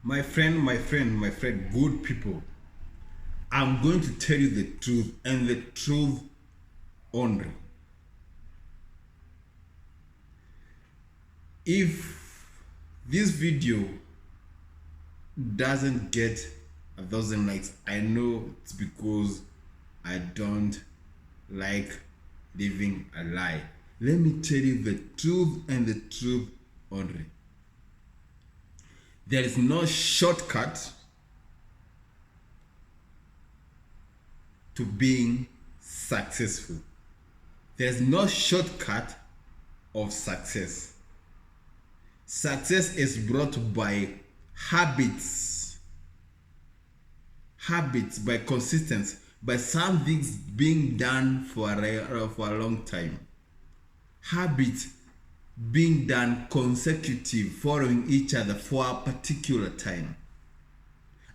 My friend, good people. I'm going to tell you the truth and the truth only. If this video doesn't get 1,000 likes, I know it's because I don't like living a lie. Let me tell you the truth and the truth only. There is no shortcut to being successful. There's no shortcut of success. Success is brought by habits, by consistency, by some things being done for a long time. Habits being done consecutive, following each other for a particular time.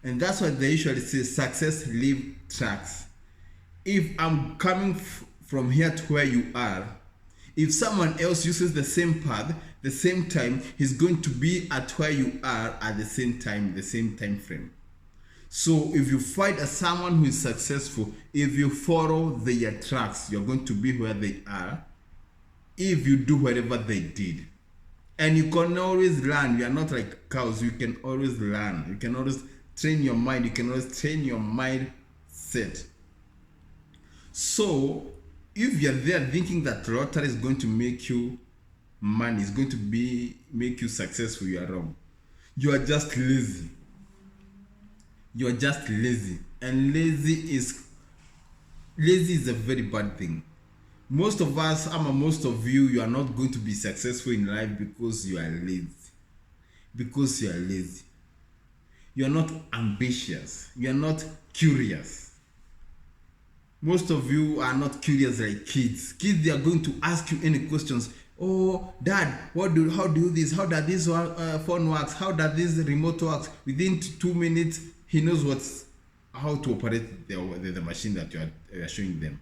And that's why they usually say success leave tracks. If I'm coming from here to where you are, if someone else uses the same path, the same time, he's going to be at where you are at the same time frame. So if you find someone who is successful, if you follow their tracks, you're going to be where they are. If you do whatever they did, and you can always learn. You are not like cows. You can always learn. You can always train your mind. You can always train your mindset. So if you're there thinking that lottery is going to make you money, is going to make you successful, you are wrong. You are just lazy. You are just lazy, and lazy is a very bad thing. Most of us, most of you, you are not going to be successful in life because you are lazy. Because you are lazy. You are not ambitious. You are not curious. Most of you are not curious like kids. Kids, they are going to ask you any questions. Oh, Dad, how do this? How does this phone works? How does this remote works? Within 2 minutes, he knows how to operate the machine that you are showing them.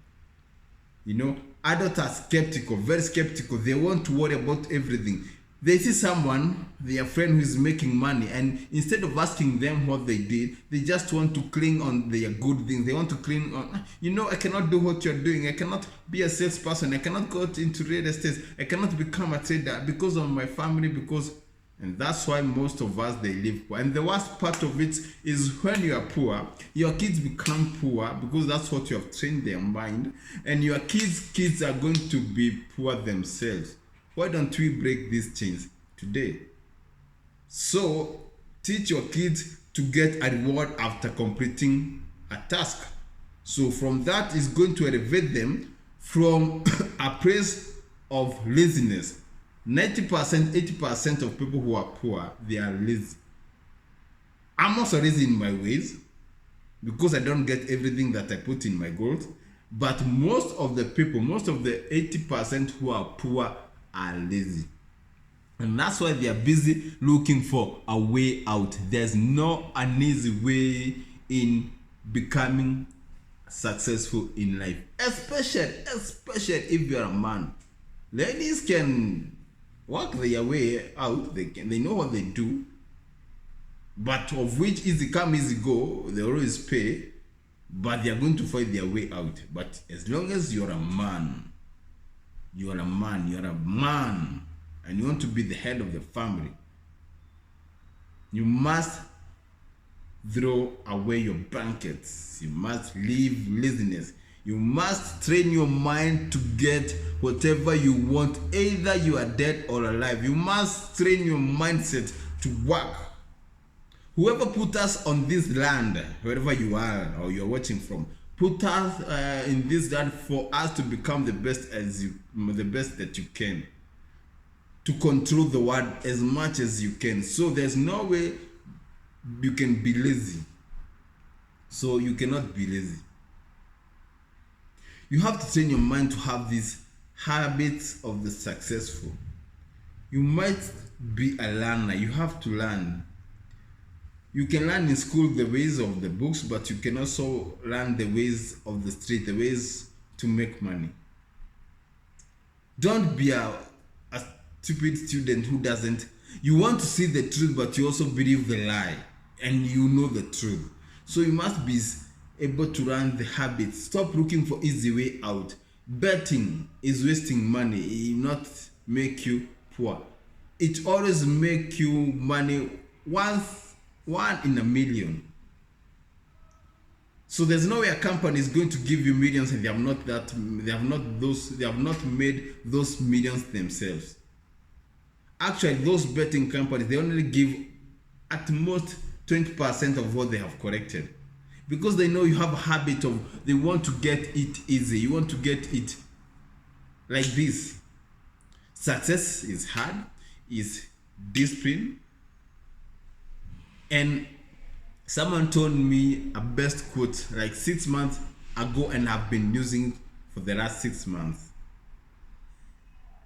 You know, adults are skeptical, very skeptical. They want to worry about everything. They see someone, their friend who is making money, and instead of asking them what they did, they just want to cling on their good things. They want to cling on, I cannot do what you're doing. I cannot be a salesperson. I cannot go into real estate. I cannot become a trader because of my family, and that's why most of us, they live poor. And the worst part of it is when you are poor, your kids become poor because that's what you have trained their mind. And your kids are going to be poor themselves. Why don't we break these chains today? So teach your kids to get a reward after completing a task. So from that is going to elevate them from a place of laziness. 90%, 80% of people who are poor, they are lazy. I'm also lazy in my ways because I don't get everything that I put in my goals. But most of the 80% who are poor are lazy. And that's why they are busy looking for a way out. There's no an easy way in becoming successful in life. Especially if you're a man. Ladies can work their way out. They know what they do, but of which easy come easy go, they always pay, but they are going to find their way out. But as long as you're a man, and you want to be the head of the family, you must throw away your blankets. You must leave laziness. You must train your mind to get whatever you want, either you are dead or alive. You must train your mindset to work. Whoever put us on this land, wherever you are or you're watching from, put us in this land for us to become the best that you can, to control the world as much as you can. So there's no way you can be lazy. So you cannot be lazy. You have to train your mind to have these habits of the successful. You might be a learner. You have to learn. You can learn in school the ways of the books, but you can also learn the ways of the street, the ways to make money. Don't be a stupid student who doesn't. You want to see the truth, but you also believe the lie. and you know the truth. So you must be able to run the habit. Stop looking for easy way out. Betting is wasting money. It will not make you poor. It always make you money one in a million. So there's no way a company is going to give you millions and they have not made those millions themselves. Actually, those betting companies, they only give at most 20% of what they have collected, because they know you have a habit of, they want to get it easy. You want to get it like this. Success is hard, is discipline. And someone told me a best quote like 6 months ago, and I've been using for the last 6 months.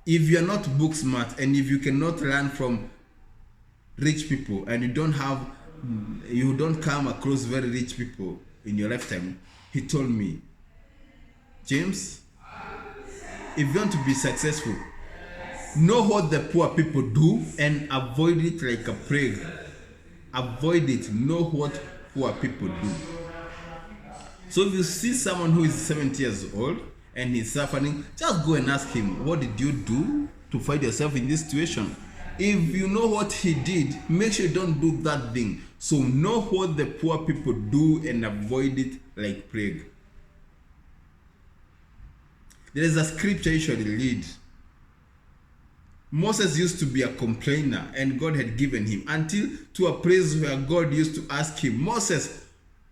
If you're not book smart, and if you cannot learn from rich people, and you don't come across very rich people in your lifetime, he told me, James, if you want to be successful, know what the poor people do and avoid it like a plague. Avoid it. Know what poor people do. So if you see someone who is 70 years old and he's suffering, just go and ask him, what did you do to find yourself in this situation? If you know what he did, make sure you don't do that thing. So know what the poor people do and avoid it like plague. There is a scripture you should read. Moses used to be a complainer, and God had given him until to a place where God used to ask him, Moses,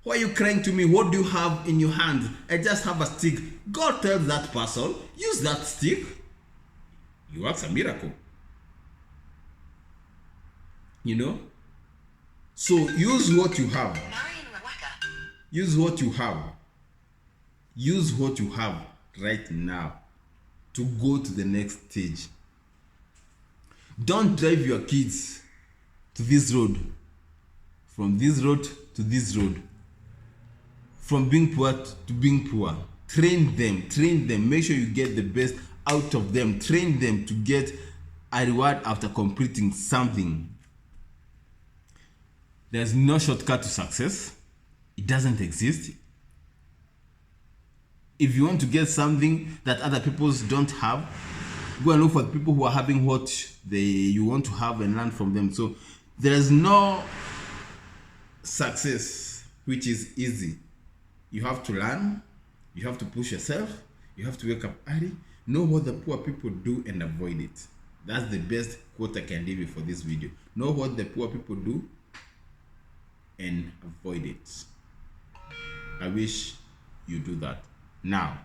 why are you crying to me? What do you have in your hand? I just have a stick. God tells that person, use that stick. You work a miracle. You know? So use what you have. Use what you have. Use what you have right now to go to the next stage. Don't drive your kids to this road, from this road to this road, from being poor to being poor. Train them, make sure you get the best out of them. Train them to get a reward after completing something. There's no shortcut to success. It doesn't exist. If you want to get something that other people don't have, go and look for the people who are having what you want to have and learn from them. So there is no success which is easy. You have to learn, you have to push yourself, you have to wake up early, know what the poor people do and avoid it. That's the best quote I can give you for this video. Know what the poor people do and avoid it. I wish you do that. Now,